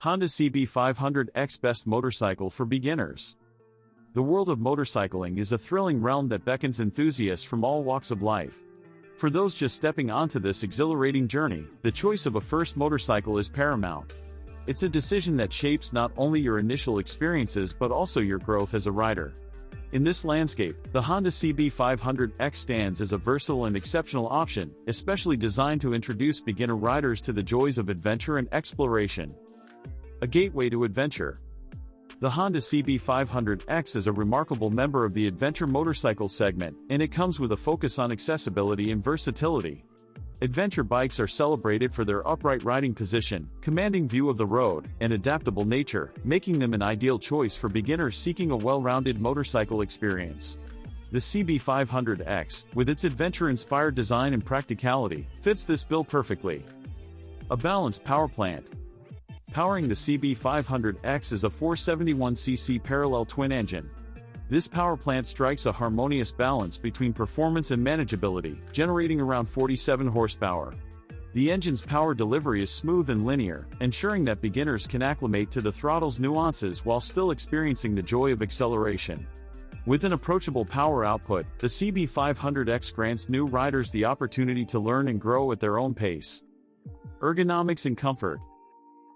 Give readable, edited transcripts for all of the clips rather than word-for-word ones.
Honda CB500X Best Motorcycle for Beginners. The world of motorcycling is a thrilling realm that beckons enthusiasts from all walks of life. For those just stepping onto this exhilarating journey, the choice of a first motorcycle is paramount. It's a decision that shapes not only your initial experiences but also your growth as a rider. In this landscape, the Honda CB500X stands as a versatile and exceptional option, especially designed to introduce beginner riders to the joys of adventure and exploration. A gateway to adventure. The Honda CB500X is a remarkable member of the adventure motorcycle segment, and it comes with a focus on accessibility and versatility. Adventure bikes are celebrated for their upright riding position, commanding view of the road, and adaptable nature, making them an ideal choice for beginners seeking a well-rounded motorcycle experience. The CB500X, with its adventure-inspired design and practicality, fits this bill perfectly. A balanced power plant. Powering the CB500X is a 471cc parallel twin engine. This power plant strikes a harmonious balance between performance and manageability, generating around 47 horsepower. The engine's power delivery is smooth and linear, ensuring that beginners can acclimate to the throttle's nuances while still experiencing the joy of acceleration. With an approachable power output, the CB500X grants new riders the opportunity to learn and grow at their own pace. Ergonomics and comfort.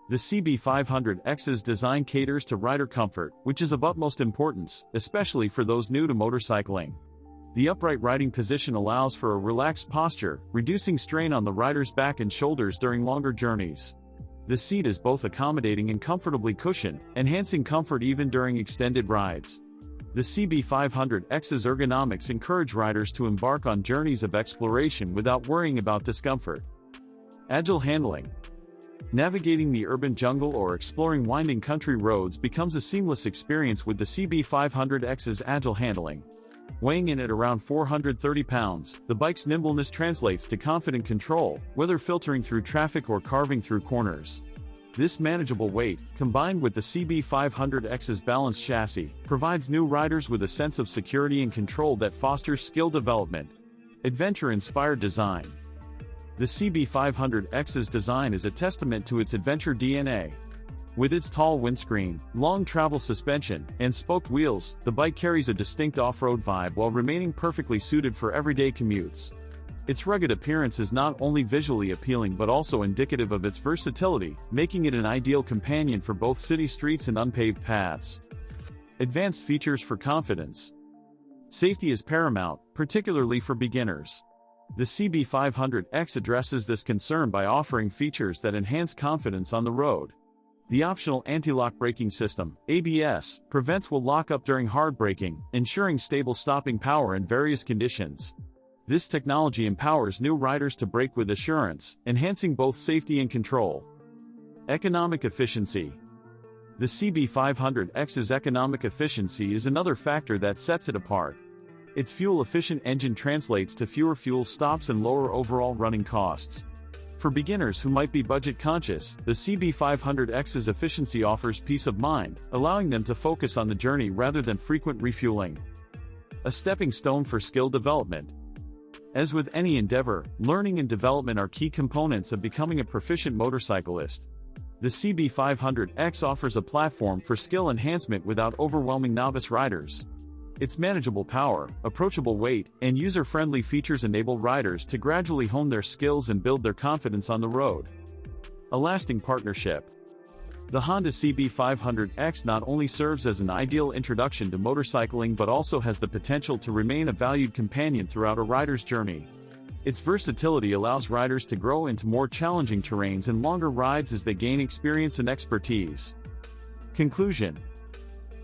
The CB500X's design caters to rider comfort, which is of utmost importance, especially for those new to motorcycling. The upright riding position allows for a relaxed posture, reducing strain on the rider's back and shoulders during longer journeys. The seat is both accommodating and comfortably cushioned, enhancing comfort even during extended rides. The CB500X's ergonomics encourage riders to embark on journeys of exploration without worrying about discomfort. Agile handling. Navigating the urban jungle or exploring winding country roads becomes a seamless experience with the CB500X's agile handling. Weighing in at around 430 pounds, the bike's nimbleness translates to confident control, whether filtering through traffic or carving through corners. This manageable weight, combined with the CB500X's balanced chassis, provides new riders with a sense of security and control that fosters skill development. Adventure-inspired design. The CB500X's design is a testament to its adventure DNA. With its tall windscreen, long travel suspension, and spoked wheels, the bike carries a distinct off-road vibe while remaining perfectly suited for everyday commutes. Its rugged appearance is not only visually appealing but also indicative of its versatility, making it an ideal companion for both city streets and unpaved paths. Advanced features for confidence. Safety is paramount, particularly for beginners. The CB500X addresses this concern by offering features that enhance confidence on the road. The optional anti-lock braking system, ABS, prevents will lock up during hard braking, ensuring stable stopping power in various conditions. This technology empowers new riders to brake with assurance, enhancing both safety and control. Economic efficiency. The CB500X's economic efficiency is another factor that sets it apart. Its fuel-efficient engine translates to fewer fuel stops and lower overall running costs. For beginners who might be budget-conscious, the CB500X's efficiency offers peace of mind, allowing them to focus on the journey rather than frequent refueling. A stepping stone for skill development. As with any endeavor, learning and development are key components of becoming a proficient motorcyclist. The CB500X offers a platform for skill enhancement without overwhelming novice riders. Its manageable power, approachable weight, and user-friendly features enable riders to gradually hone their skills and build their confidence on the road. A lasting partnership. The Honda CB500X not only serves as an ideal introduction to motorcycling but also has the potential to remain a valued companion throughout a rider's journey. Its versatility allows riders to grow into more challenging terrains and longer rides as they gain experience and expertise. Conclusion.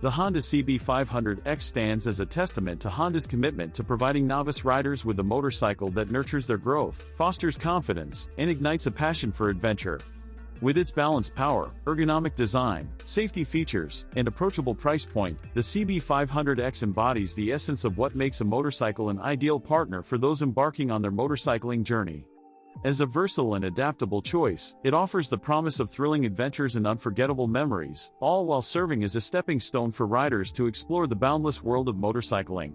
The Honda CB500X stands as a testament to Honda's commitment to providing novice riders with a motorcycle that nurtures their growth, fosters confidence, and ignites a passion for adventure. With its balanced power, ergonomic design, safety features, and approachable price point, the CB500X embodies the essence of what makes a motorcycle an ideal partner for those embarking on their motorcycling journey. As a versatile and adaptable choice, it offers the promise of thrilling adventures and unforgettable memories, all while serving as a stepping stone for riders to explore the boundless world of motorcycling.